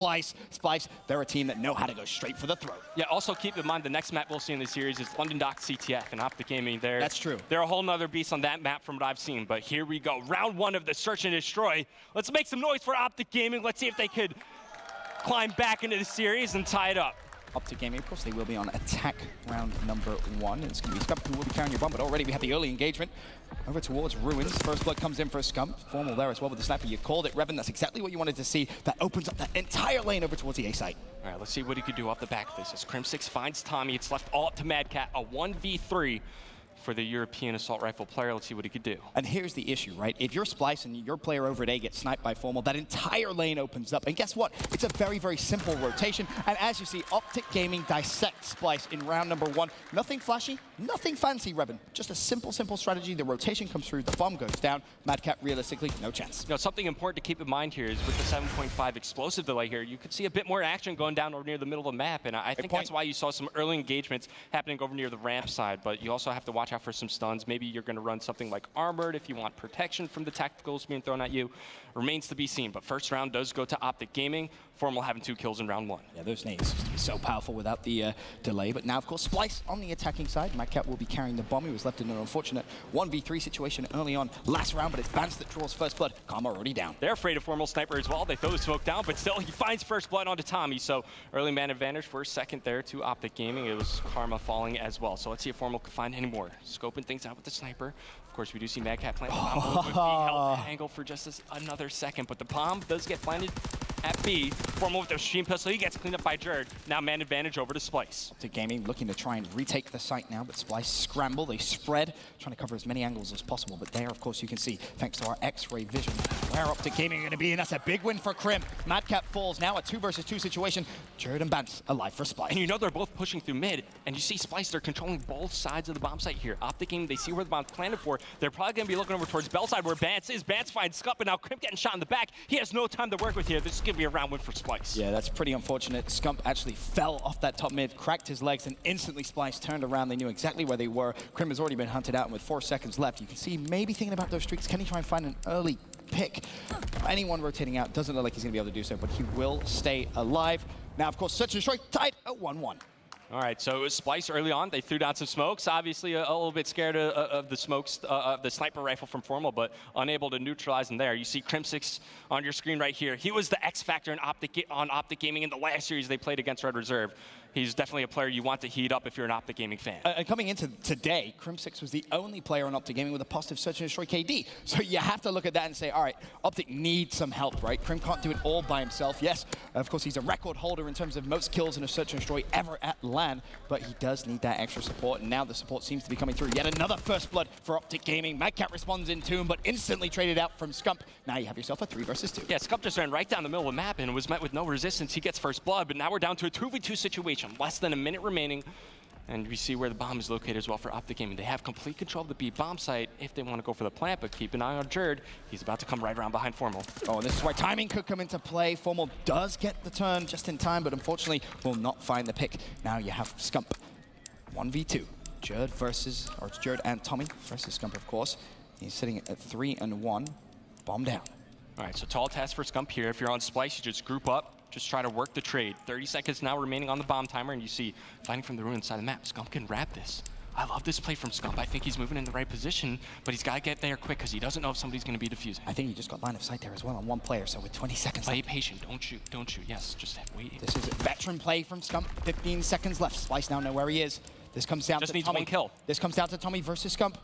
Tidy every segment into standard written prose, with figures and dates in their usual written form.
Splyce, they're a team that know how to go straight for the throat. Yeah, also keep in mind the next map we'll see in the series is London Dock CTF and Optic Gaming. That's true. They're a whole nother beast on that map from what I've seen, but here we go. Round one of the Search and Destroy. Let's make some noise for Optic Gaming. Let's see if they could climb back into the series and tie it up. Optic Gaming, of course, they will be on attack round number one. It's going to be Scump who will be carrying your bomb, but already we have the early engagement over towards Ruins. First blood comes in for a Scump. Formal there as well with the sniper. You called it, Revan. That's exactly what you wanted to see. That opens up that entire lane over towards the A site. All right, let's see what he could do off the back of this. As Crim6 finds Tommy, it's left all up to Madcat, a 1v3 for the European assault rifle player. Let's see what he could do. And here's the issue, right? If you're Splyce and your player over at A gets sniped by Formal, that entire lane opens up. And guess what? It's a very, very simple rotation. And as you see, Optic Gaming dissects Splyce in round number one. Nothing flashy, nothing fancy, Revan. Just a simple, simple strategy. The rotation comes through, the bomb goes down. Madcat, realistically, no chance. You know, something important to keep in mind here is with the 7.5 explosive delay here, you could see a bit more action going down over near the middle of the map. And I think that's why you saw some early engagements happening over near the ramp side. But you also have to watch out for some stuns. Maybe you're going to run something like Armored if you want protection from the tacticals being thrown at you. Remains to be seen, but first round does go to Optic Gaming. Formal having 2 kills in round one. Yeah, those nades used to be so powerful without the delay, but now, of course, Splyce on the attacking side. Madcat will be carrying the bomb. He was left in an unfortunate 1v3 situation early on last round, but it's Bance that draws first blood. Karma already down. They're afraid of Formal Sniper as well. They throw the smoke down, but still he finds first blood onto Tommy, so early man advantage for a second there to Optic Gaming. It was Karma falling as well, so let's see if Formal can find any more. Scoping things out with the sniper. Of course, we do see Madcat plant the bomb, but he held that angle for just another second, but the bomb does get planted at B. Formal with the machine pistol, he gets cleaned up by Jerd. Now man advantage over to Splyce. Optic Gaming looking to try and retake the site now, but Splyce scramble, they spread, trying to cover as many angles as possible, but there, of course, you can see, thanks to our X-ray vision, where Optic Gaming are going to be, and that's a big win for Crim. Madcat falls, now a 2 versus 2 situation. Jerd and Bance alive for Splyce. And you know they're both pushing through mid, and you see Splyce, they're controlling both sides of the bomb site here. Optic Gaming, they see where the bomb's planted for. They're probably going to be looking over towards Bell side where Bance is. Bance finds Scump, and now Crim getting shot in the back. He has no time to work with here. This is going to be a round win for Splyce. Yeah, that's pretty unfortunate. Scump actually fell off that top mid, cracked his legs, and instantly Splyce turned around. They knew exactly where they were. Crim has already been hunted out, and with 4 seconds left, you can see maybe thinking about those streaks. Can he try and find an early pick? Anyone rotating out doesn't look like he's going to be able to do so, but he will stay alive. Now, of course, Search and Destroy tied at 1-1. All right, so it was Splyce early on. They threw down some smokes. Obviously, a little bit scared of the smokes, of the sniper rifle from Formal, but unable to neutralize them there. You see Crim6 on your screen right here. He was the X factor in Optic Gaming in the last series they played against Red Reserve. He's definitely a player you want to heat up if you're an Optic Gaming fan. And coming into today, Crim6 was the only player on Optic Gaming with a positive Search and Destroy KD. So you have to look at that and say, all right, Optic needs some help, right? Crim can't do it all by himself. Yes, of course, he's a record holder in terms of most kills in a Search and Destroy ever at LAN, but he does need that extra support, and now the support seems to be coming through. Yet another first blood for Optic Gaming. Madcat responds in Tomb, but instantly traded out from Scump. Now you have yourself a 3 versus 2. Yeah, Scump just ran right down the middle of the map and was met with no resistance. He gets first blood, but now we're down to a 2v2 situation. Less than a minute remaining, and we see where the bomb is located as well for Optic Gaming. They have complete control of the B bomb site if they want to go for the plant, but keep an eye on Jerd. He's about to come right around behind Formal. Oh, and this is where timing could come into play. Formal does get the turn just in time, but unfortunately will not find the pick. Now you have Scump. 1v2. Jerd and Tommy versus Scump, of course. He's sitting at 3-1. Bomb down. All right, so tall task for Scump here. If you're on Splyce, you just group up. Just try to work the trade. 30 seconds now remaining on the bomb timer, and you see fighting from the ruin side of the map. Scump can wrap this. I love this play from Scump. I think he's moving in the right position, but he's got to get there quick because he doesn't know if somebody's going to be defusing. I think he just got line of sight there as well on one player, so with 20 seconds left. Play patient. Don't shoot. Don't shoot. Yes, just wait. This is a veteran play from Scump. 15 seconds left. Splyce now know where he is. This comes down just to needs Tommy. 1 kill. This comes down to Tommy versus Scump.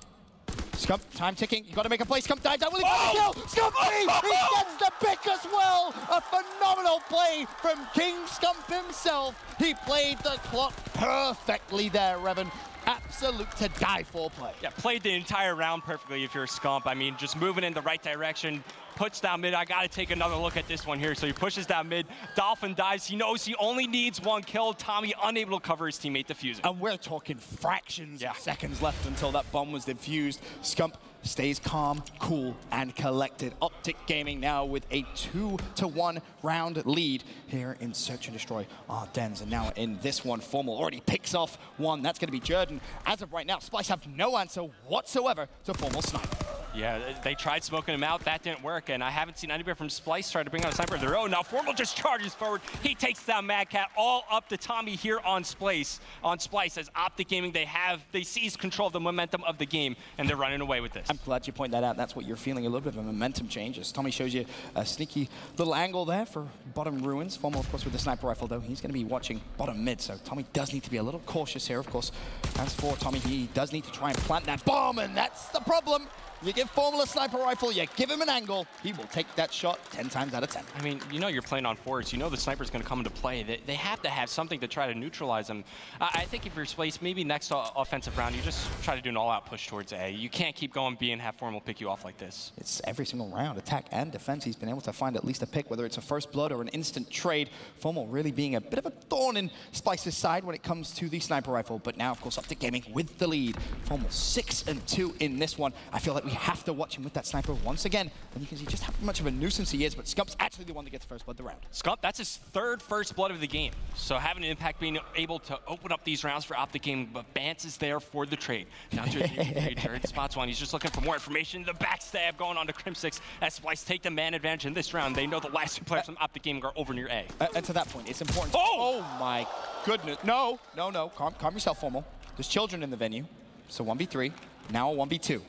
Scump, time ticking. You got to make a play. Scump dives out. Will he get the kill? Scump, he gets the pick as well. A phenomenal play from King Scump himself. He played the clock perfectly there, Revan. Absolute to die for play. Yeah, played the entire round perfectly if you're a Scump. I mean, just moving in the right direction. Puts down mid. I got to take another look at this one here. So he pushes down mid. Dolphin dives. He knows he only needs 1 kill. Tommy unable to cover his teammate defusing. And we're talking fractions of seconds left until that bomb was defused. Scump stays calm, cool, and collected. Optic Gaming now with a 2-1 round lead here in Search and Destroy Ardennes. And now in this one, Formal already picks off 1. That's going to be Jerd. As of right now, Splyce have no answer whatsoever to Formal snipe. Yeah, they tried smoking him out. That didn't work, and I haven't seen anybody from Splyce try to bring out a sniper of their own. Now Formal just charges forward. He takes down Mad Cat, all up to Tommy here on Splyce. As Optic Gaming, they seize control of the momentum of the game, and they're running away with this. I'm glad you point that out. That's what you're feeling, a little bit of a momentum change. As Tommy shows you a sneaky little angle there for bottom ruins. Formal, of course, with the sniper rifle, though, he's going to be watching bottom mid, so Tommy does need to be a little cautious here, of course. As for Tommy, he does need to try and plant that bomb, and that's the problem. You give Formal a sniper rifle, you give him an angle, he will take that shot 10 times out of 10. I mean, you know you're playing on forwards. You know the sniper's going to come into play. They have to have something to try to neutralize them. I think if you're Splyce, maybe next offensive round, you just try to do an all-out push towards A. You can't keep going B and have Formal pick you off like this. It's every single round, attack and defense. He's been able to find at least a pick, whether it's a first blood or an instant trade. Formal really being a bit of a thorn in Splyce's side when it comes to the sniper rifle. But now, of course, Optic Gaming with the lead. Formal 6-2 in this one. I feel like we have to watch him with that sniper once again, and you can see just how much of a nuisance he is, but Scump's actually the one that gets first blood the round. Scump, that's his third first blood of the game. So having an impact, being able to open up these rounds for Optic Gaming, but Bance is there for the trade. Now to a Jared spots one. He's just looking for more information. The backstab going on to Crim6 as Splyce take the man advantage in this round. They know the last two players from Optic Gaming are over near A. And to that point, it's important. Oh my goodness. No. Calm yourself, Formal. There's children in the venue. So 1v3, now a 1v2.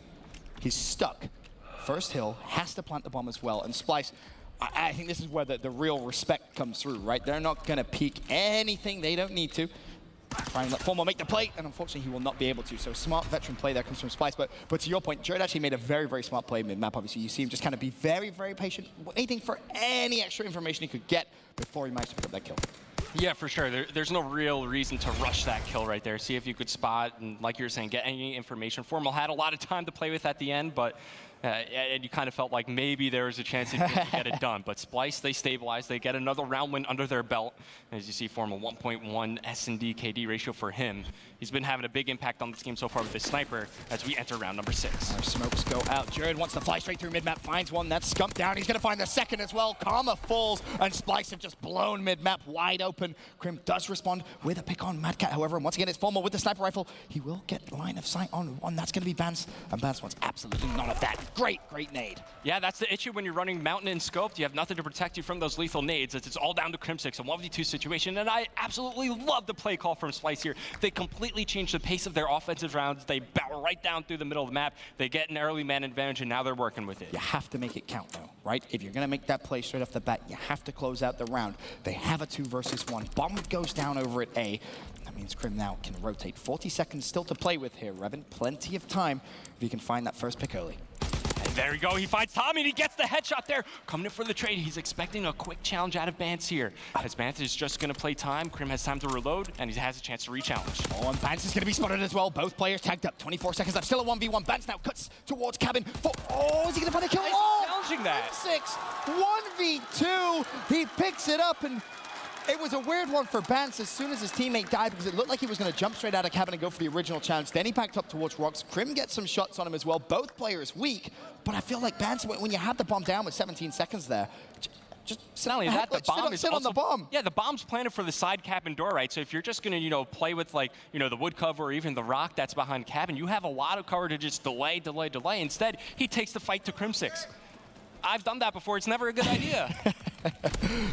He's stuck. First hill, has to plant the bomb as well. And Splyce, I think this is where the real respect comes through, right? They're not going to peek anything they don't need to. Try and let Formal make the play, and unfortunately he will not be able to. So smart veteran play there comes from Splyce. But to your point, Jared actually made a very, very smart play mid-map. Obviously, you see him just kind of be very, very patient, waiting for any extra information he could get before he managed to pick up that kill. Yeah, for sure. There's no real reason to rush that kill right there. See if you could spot, and like you were saying, get any information. Formal had a lot of time to play with at the end, but and you kind of felt like maybe there was a chance to get it done. But Splyce, they stabilize. They get another round win under their belt. As you see, Formal 1.1 S&D KD ratio for him. He's been having a big impact on this game so far with his sniper as we enter round number 6. Our smokes go out. Jared wants to fly straight through mid-map, finds one. That's Scump down. He's going to find the second as well. Karma falls, and Splyce have just blown mid-map wide open. Crim does respond with a pick on Mad Cat, however, and once again, it's Formal with the sniper rifle. He will get line of sight on one. That's going to be Bance, and Bance wants absolutely none of that. Great nade. Yeah, that's the issue when you're running Mountain and Scoped. You have nothing to protect you from those lethal nades. It's all down to Crim6, a 1v2 situation, and I absolutely love the play call from Splyce here. They completely changed the pace of their offensive rounds. They barrel right down through the middle of the map. They get an early man advantage, and now they're working with it. You have to make it count, though, right? If you're going to make that play straight off the bat, you have to close out the round. They have a 2 versus 1. Bomb goes down over at A. That means Crim now can rotate. 40 seconds still to play with here, Revan. Plenty of time if you can find that first pick early. And there we go. He finds Tommy, and he gets the headshot there. Coming in for the trade. He's expecting a quick challenge out of Bance here. As Bance is just going to play time, Crim has time to reload, and he has a chance to re-challenge. Oh, and Bance is going to be spotted as well. Both players tagged up. 24 seconds left. Still a 1v1. Bance now cuts towards cabin. Oh, is he going to find a kill? Oh, challenging that. 6, 1v2. He picks it up, and it was a weird one for Bance as soon as his teammate died because it looked like he was going to jump straight out of cabin and go for the original challenge. Then he backed up towards rocks. Crim gets some shots on him as well. Both players weak, but I feel like Bance, when you have the bomb down with 17 seconds there, just not only that, the bomb is also, on the bomb. Yeah, the bomb's planted for the side cabin door, right? So if you're just going to, play with the wood cover or even the rock that's behind cabin, you have a lot of cover to just delay. Instead, he takes the fight to Crim6. I've done that before. It's never a good idea.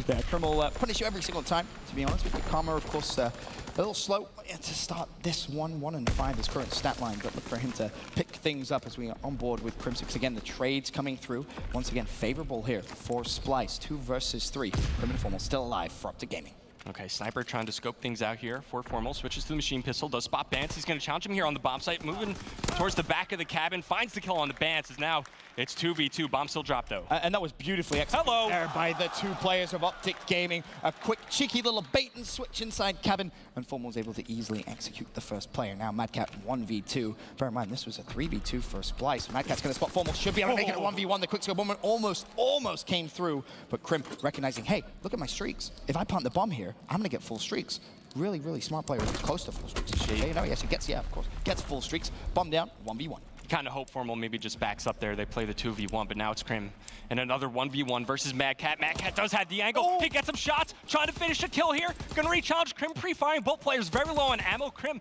Yeah, Crim will punish you every single time, to be honest with you. Karma, of course, a little slow to start this one. 1-5 his current stat line, but look for him to pick things up as we are on board with Crim6. Again, the trades coming through. Once again, favorable here for Splyce. 2 versus 3. Crim and Formal still alive for Optic Gaming. Okay, Sniper trying to scope things out here for Formal. Switches to the machine pistol, does spot Bance. He's going to challenge him here on the bomb site, moving towards the back of the cabin, finds the kill on the Bance. Is now it's 2v2. Bomb still dropped, though. And that was beautifully executed there by the 2 players of Optic Gaming. A quick, cheeky little bait and switch inside cabin, and Formal was able to easily execute the first player. Now Mad Cat 1v2. Bear in mind, this was a 3v2 for Splyce. Mad Cat's going to spot Formal. Should be able to make it a 1v1. The quick scope moment almost came through, but Crim recognizing, hey, look at my streaks. If I plant the bomb here, I'm going to get full streaks. Really, really smart player. He's close to full streaks. Yes, he gets, of course. Gets full streaks. Bomb down, 1v1. Kind of hope Formal maybe just backs up there. They play the 2v1, but now it's Crim and another 1v1 versus Mad Cat. Mad Cat does have the angle. Oh. He gets some shots, trying to finish a kill here. Gonna re-challenge Crim, pre-firing both players very low on ammo. Crim,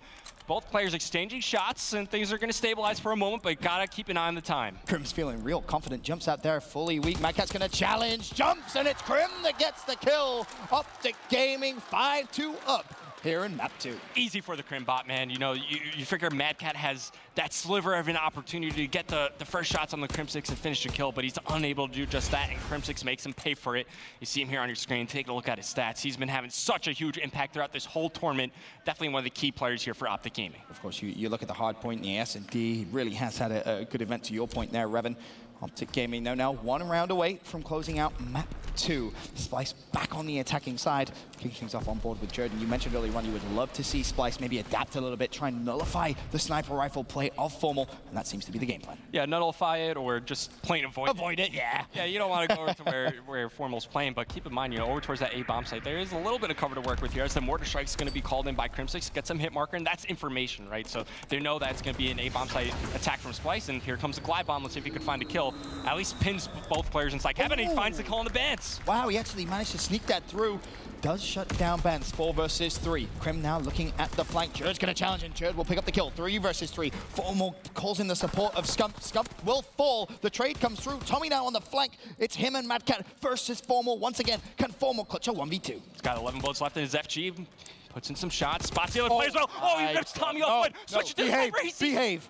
Both players exchanging shots, and things are going to stabilize for a moment, but gotta keep an eye on the time. Crim's feeling real confident, jumps out there fully weak. Mad Cat's going to challenge, jumps, and it's Crim that gets the kill. Optic Gaming 5-2 up here in map 2. Easy for the Crim bot, man. You know, you figure Mad Cat has that sliver of an opportunity to get the first shots on the Crimsix and finish the kill, but he's unable to do just that, and Crimsix makes him pay for it. You see him here on your screen. Take a look at his stats. He's been having such a huge impact throughout this whole tournament. Definitely one of the key players here for Optic Gaming. Of course, you look at the hard point in the S&D. He really has had a good event, to your point there, Revan. Optic Gaming now 1 round away from closing out map 2. Splyce back on the attacking side, kicking things off on board with Jordan. You mentioned earlier on you would love to see Splyce maybe adapt a little bit, try and nullify the sniper rifle play of Formal, and that seems to be the game plan. Yeah, nullify it or just plain avoid it. Avoid it, yeah. Yeah, you don't want to go over to where Formal's playing, but keep in mind, you know, over towards that A bomb site, there is a little bit of cover to work with here as the mortar strike's going to be called in by Crimsix, get some hit marker, and that's information, right? So they know that it's going to be an A bomb site attack from Splyce, and here comes the glide bomb. Let's see if he can find a kill. At least pins both players inside Kevin, and he finds the kill on the Bans. Wow, he actually managed to sneak that through. Does shut down Bans, 4 versus 3. Crim now looking at the flank. Jerd's going to challenge, and Jerd will pick up the kill. 3 versus 3. Formal calls in the support of Scump. Scump will fall. The trade comes through. Tommy now on the flank. It's him and Mad Cat versus Formal. Once again, can Formal clutch a 1v2? He's got 11 bullets left in his FG. Puts in some shots. Spots the other players well. Oh, he rips Tommy off. Switches to the behave.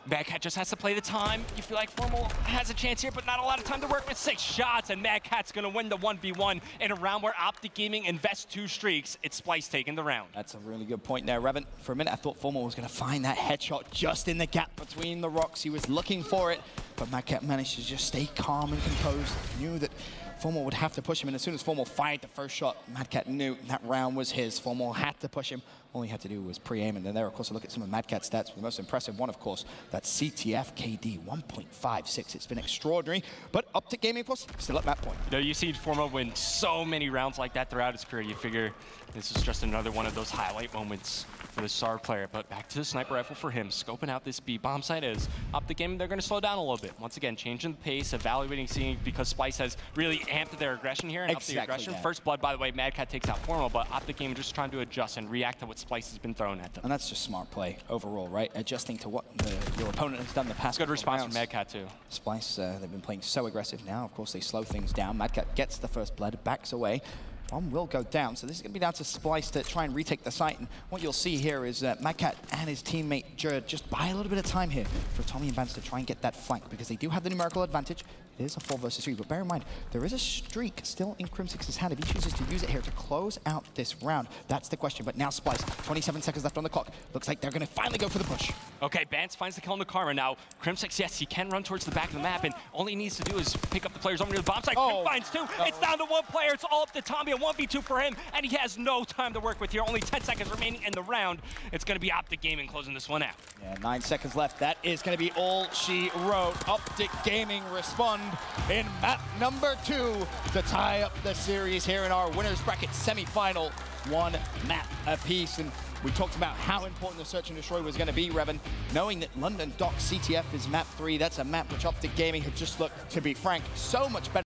Mad Cat just has to play the time. You feel like Formal has a chance here, but not a lot of time to work with. 6 shots, and Mad Cat's going to win the 1v1 in a round where Optic Gaming invests 2 streaks. It's Splyce taking the round. That's a really good point there, Revan. For a minute, I thought Formal was going to find that headshot just in the gap between the rocks. He was looking for it, but Mad Cat managed to just stay calm and composed. Knew that Formal would have to push him, and as soon as Formal fired the first shot, Mad Cat knew that round was his. Formal had to push him. All he had to do was pre-aim, and then there, of course, a look at some of Mad Cat's stats. The most impressive one, of course, that's CTF KD 1.56. It's been extraordinary, but Optic Gaming, of course, still at that point. You know, you see Formal win so many rounds like that throughout his career. You figure this is just another one of those highlight moments for the star player. But back to the sniper rifle for him, scoping out this B bomb site as Optic Gaming, they're going to slow down a little bit. Once again, changing the pace, evaluating, seeing, because Splyce has really amped their aggression here and upped the aggression. That. First blood, by the way, Mad Cat takes out Formal, but Optic Gaming just trying to adjust and react to what Splyce has been thrown at them. And that's just smart play overall, right? Adjusting to what your opponent has done the past Good response rounds. from Mad Cat, too. Splyce, they've been playing so aggressive now. Of course, they slow things down. Mad Cat gets the first blood, backs away. One will go down, so this is going to be down to Splyce to try and retake the site. And what you'll see here is Mad Cat and his teammate Jerd just buy a little bit of time here for Tommy and Vance to try and get that flank, because they do have the numerical advantage. It is a 4 versus 3, but bear in mind, there is a streak still in Crimsix's hand if he chooses to use it here to close out this round. That's the question, but now Splyce, 27 seconds left on the clock. Looks like they're going to finally go for the push. Okay, Bance finds the kill on the Karma. Now, Crimsix, yes, he can run towards the back of the map, and all he needs to do is pick up the players over near the bomb site. Crim finds 2. It's down to 1 player. It's all up to Tommy, a 1v2 for him, and he has no time to work with here. Only 10 seconds remaining in the round. It's going to be Optic Gaming closing this one out. Yeah, 9 seconds left. That is going to be all she wrote. Optic Gaming respond in map number 2 to tie up the series here in our winners bracket semi-final. 1 map apiece, and we talked about how important the search and destroy was going to be, Revan. Knowing that London Dock CTF is map 3, that's a map which Optic Gaming had just looked, to be frank, so much better.